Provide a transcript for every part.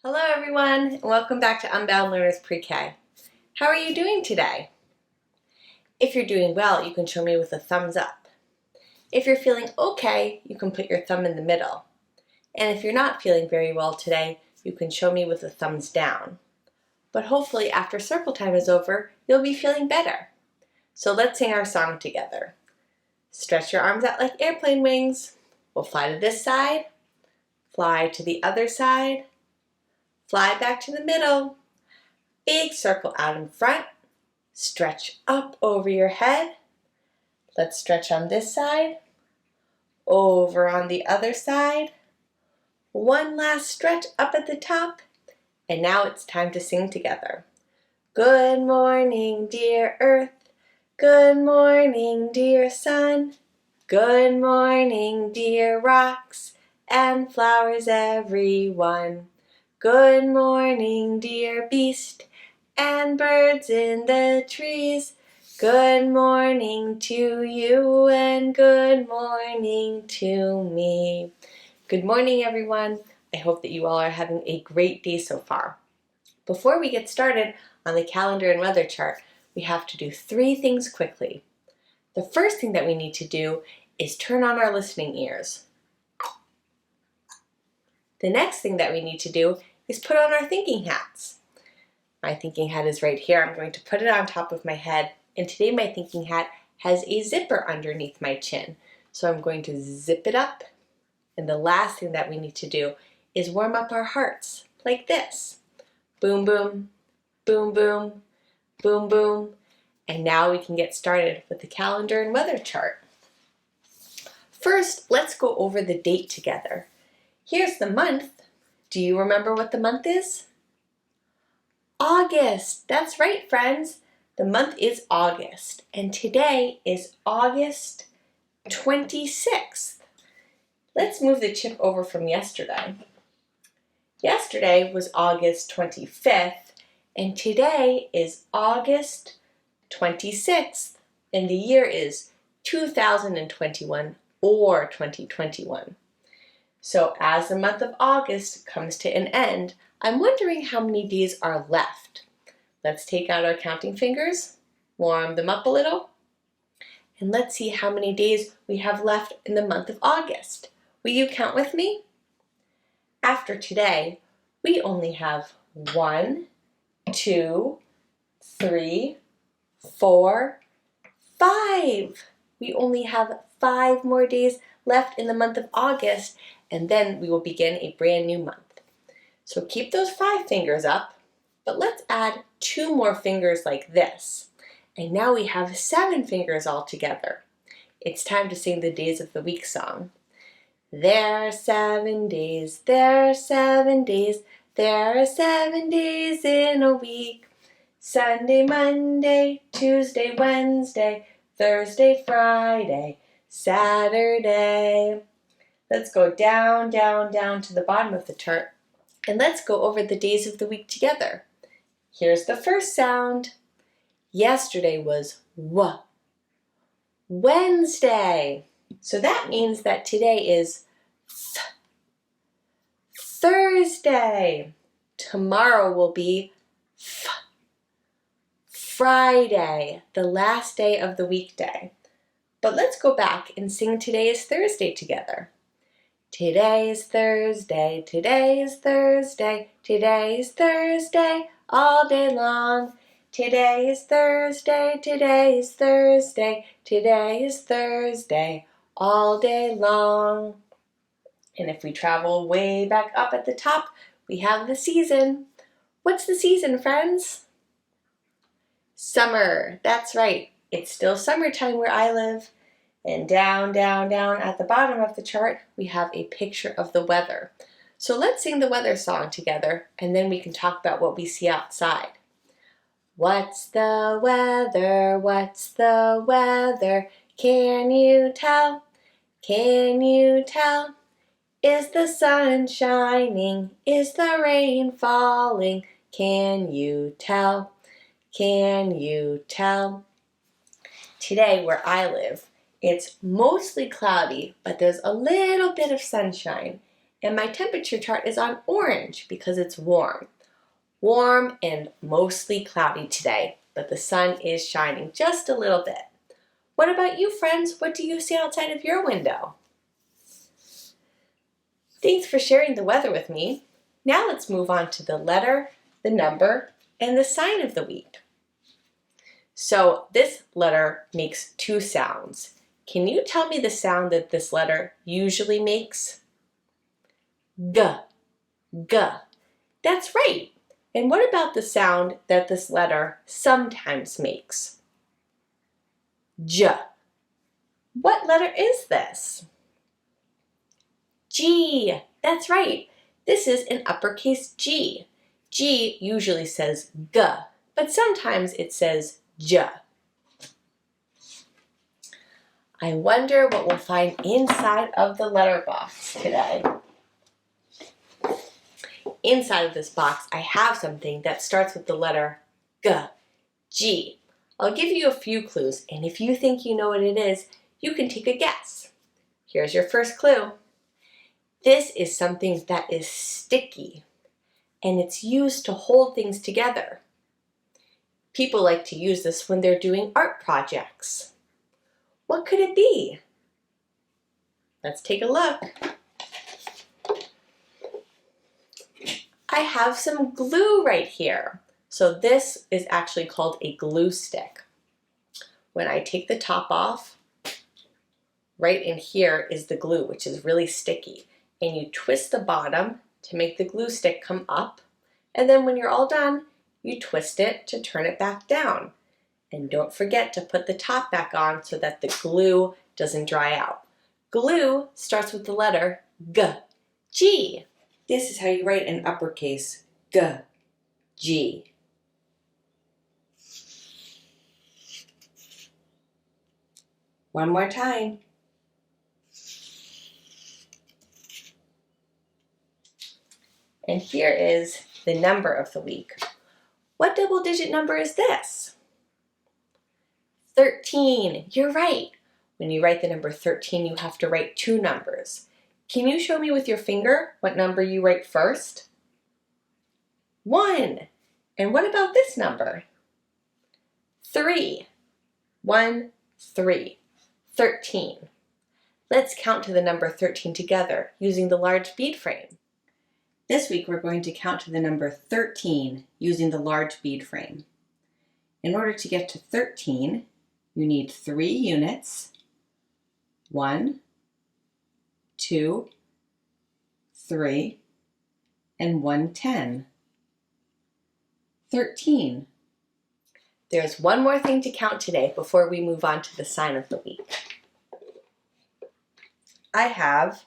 Hello everyone, and welcome back to Unbound Learners Pre-K. How are you doing today? If you're doing well, you can show me with a thumbs up. If you're feeling okay, you can put your thumb in the middle. And if you're not feeling very well today, you can show me with a thumbs down. But hopefully after circle time is over, you'll be feeling better. So let's sing our song together. Stretch your arms out like airplane wings. We'll fly to this side, fly to the other side, fly back to the middle. Big circle out in front. Stretch up over your head. Let's stretch on this side. Over on the other side. One last stretch up at the top. And now it's time to sing together. Good morning, dear earth. Good morning, dear sun. Good morning, dear rocks and flowers, everyone. Good morning, dear beast and birds in the trees. Good morning to you and good morning to me. Good morning, everyone. I hope that you all are having a great day so far. Before we get started on the calendar and weather chart, we have to do 3 things quickly. The first thing that we need to do is turn on our listening ears. The next thing that we need to do is put on our thinking hats. My thinking hat is right here. I'm going to put it on top of my head, and today my thinking hat has a zipper underneath my chin. So I'm going to zip it up, and the last thing that we need to do is warm up our hearts like this. Boom, boom, boom, boom, boom, boom. And now we can get started with the calendar and weather chart. First, let's go over the date together. Here's the month. Do you remember what the month is? August. That's right, friends. The month is August, and today is August 26th. Let's move the chip over from yesterday. Yesterday was August 25th, and today is August 26th, and the year is 2021 or 2021. So as the month of August comes to an end, I'm wondering how many days are left. Let's take out our counting fingers, warm them up a little, and let's see how many days we have left in the month of August. Will you count with me? After today, we only have 1, 2, 3, 4, 5. We only have 5 more days left in the month of August, and then we will begin a brand new month. So keep those 5 fingers up, but let's add 2 more fingers like this. And now we have 7 fingers all together. It's time to sing the Days of the Week song. There are 7 days, there are 7 days, there are 7 days in a week. Sunday, Monday, Tuesday, Wednesday, Thursday, Friday, Saturday. Let's go down, down, down to the bottom of the chart, and let's go over the days of the week together. Here's the first sound. Yesterday was W. Wednesday. So that means that today is Th. Thursday. Tomorrow will be F. Friday, the last day of the weekday. But let's go back and sing Today is Thursday together. Today is Thursday, today is Thursday, today is Thursday, all day long. Today is Thursday, today is Thursday, today is Thursday, all day long. And if we travel way back up at the top, we have the season. What's the season, friends? Summer. That's right. It's still summertime where I live. And down, down, down at the bottom of the chart, we have a picture of the weather. So let's sing the weather song together, and then we can talk about what we see outside. What's the weather? What's the weather? Can you tell? Can you tell? Is the sun shining? Is the rain falling? Can you tell? Can you tell? Today, where I live, it's mostly cloudy, but there's a little bit of sunshine. And my temperature chart is on orange because it's warm. Warm and mostly cloudy today, but the sun is shining just a little bit. What about you, friends? What do you see outside of your window? Thanks for sharing the weather with me. Now let's move on to the letter, the number, and the sign of the week. So this letter makes two sounds. Can you tell me the sound that this letter usually makes? G, G. That's right. And what about the sound that this letter sometimes makes? J. What letter is this? G. That's right. This is an uppercase G. G usually says G, but sometimes it says J. I wonder what we'll find inside of the letter box today. Inside of this box, I have something that starts with the letter G, G. I'll give you a few clues, and if you think you know what it is, you can take a guess. Here's your first clue. This is something that is sticky, and it's used to hold things together. People like to use this when they're doing art projects. What could it be? Let's take a look. I have some glue right here. So this is actually called a glue stick. When I take the top off, right in here is the glue, which is really sticky. And you twist the bottom to make the glue stick come up. And then when you're all done, you twist it to turn it back down. And don't forget to put the top back on so that the glue doesn't dry out. Glue starts with the letter G, G. This is how you write in uppercase G, G. One more time. And here is the number of the week. What double-digit number is this? 13. You're right. When you write the number 13, you have to write two numbers. Can you show me with your finger what number you write first? 1. And what about this number? 3. 1, 3. 13. Let's count to the number 13 together using the large bead frame. This week we're going to count to the number 13 using the large bead frame. In order to get to 13, you need 3 units. 1, 2, 3, and 1 10. 13. There's one more thing to count today before we move on to the sign of the week. I have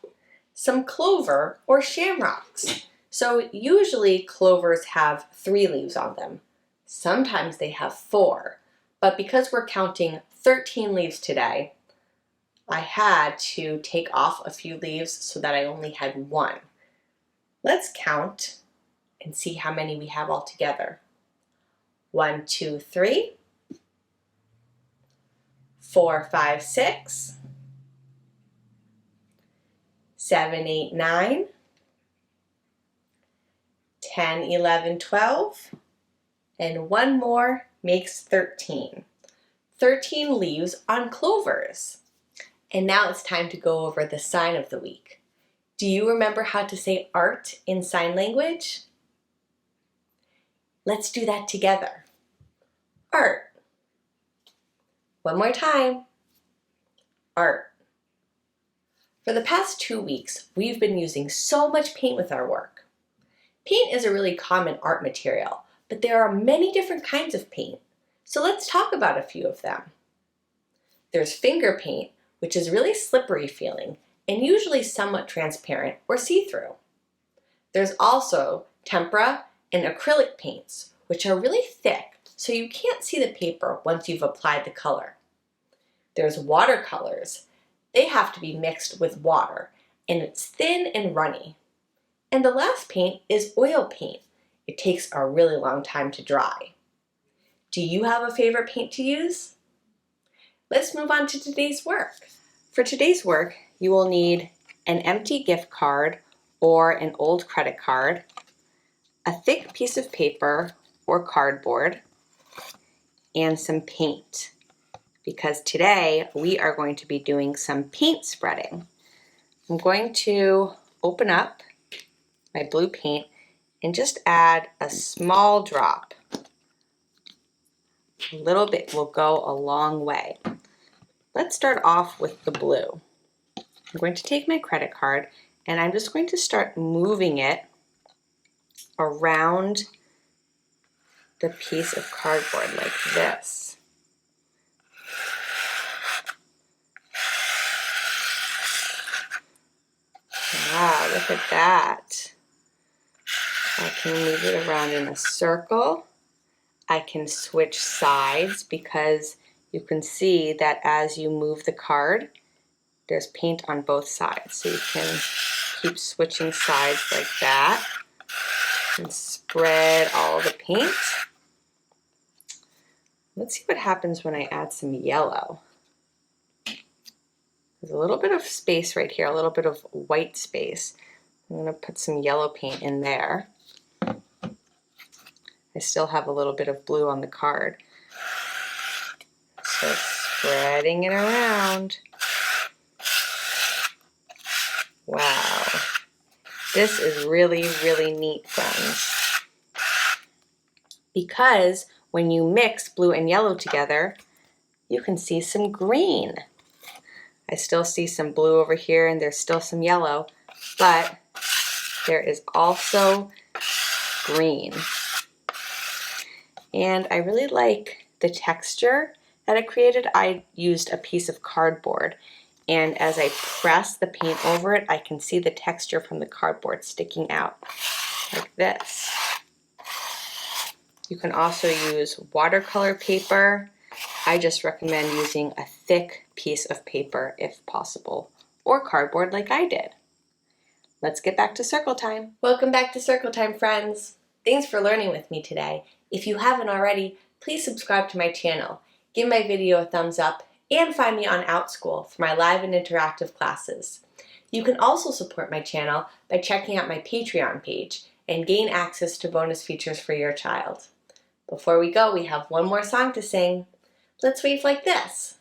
some clover or shamrocks. So usually clovers have 3 leaves on them. Sometimes they have 4, but because we're counting 13 leaves today, I had to take off a few leaves so that I only had 1. Let's count and see how many we have all together. 1, 2, 3, 4, 5, 6, 7, 8, 9, 10, 11, 12, and 1 more makes 13. 13 leaves on clovers. And now it's time to go over the sign of the week. Do you remember how to say art in sign language? Let's do that together. Art. One more time. Art. For the past 2 weeks, we've been using so much paint with our work. Paint is a really common art material, but there are many different kinds of paint. So let's talk about a few of them. There's finger paint, which is really slippery feeling and usually somewhat transparent or see-through. There's also tempera and acrylic paints, which are really thick, so you can't see the paper once you've applied the color. There's watercolors. They have to be mixed with water, and it's thin and runny. And the last paint is oil paint. It takes a really long time to dry. Do you have a favorite paint to use? Let's move on to today's work. For today's work, you will need an empty gift card or an old credit card, a thick piece of paper or cardboard, and some paint, because today we are going to be doing some paint spreading. I'm going to open up my blue paint and just add a small drop. A little bit will go a long way. Let's start off with the blue. I'm going to take my credit card and I'm just going to start moving it around the piece of cardboard like this. Wow, look at that. I can move it around in a circle. I can switch sides because you can see that as you move the card, there's paint on both sides. So you can keep switching sides like that and spread all the paint. Let's see what happens when I add some yellow. There's a little bit of space right here, a little bit of white space. I'm going to put some yellow paint in there. I still have a little bit of blue on the card. So spreading it around. Wow. This is really, really neat, friends. Because when you mix blue and yellow together, you can see some green. I still see some blue over here and there's still some yellow, but there is also green. And I really like the texture that it created. I used a piece of cardboard, and as I press the paint over it, I can see the texture from the cardboard sticking out like this. You can also use watercolor paper. I just recommend using a thick piece of paper if possible, or cardboard like I did. Let's get back to circle time. Welcome back to circle time, friends. Thanks for learning with me today. If you haven't already, please subscribe to my channel, give my video a thumbs up, and find me on OutSchool for my live and interactive classes. You can also support my channel by checking out my Patreon page and gain access to bonus features for your child. Before we go, we have one more song to sing. Let's wave like this.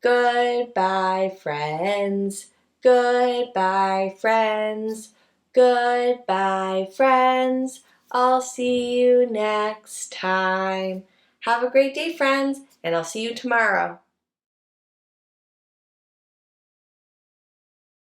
Goodbye, friends. Goodbye, friends. Goodbye, friends. I'll see you next time. Have a great day, friends, and I'll see you tomorrow.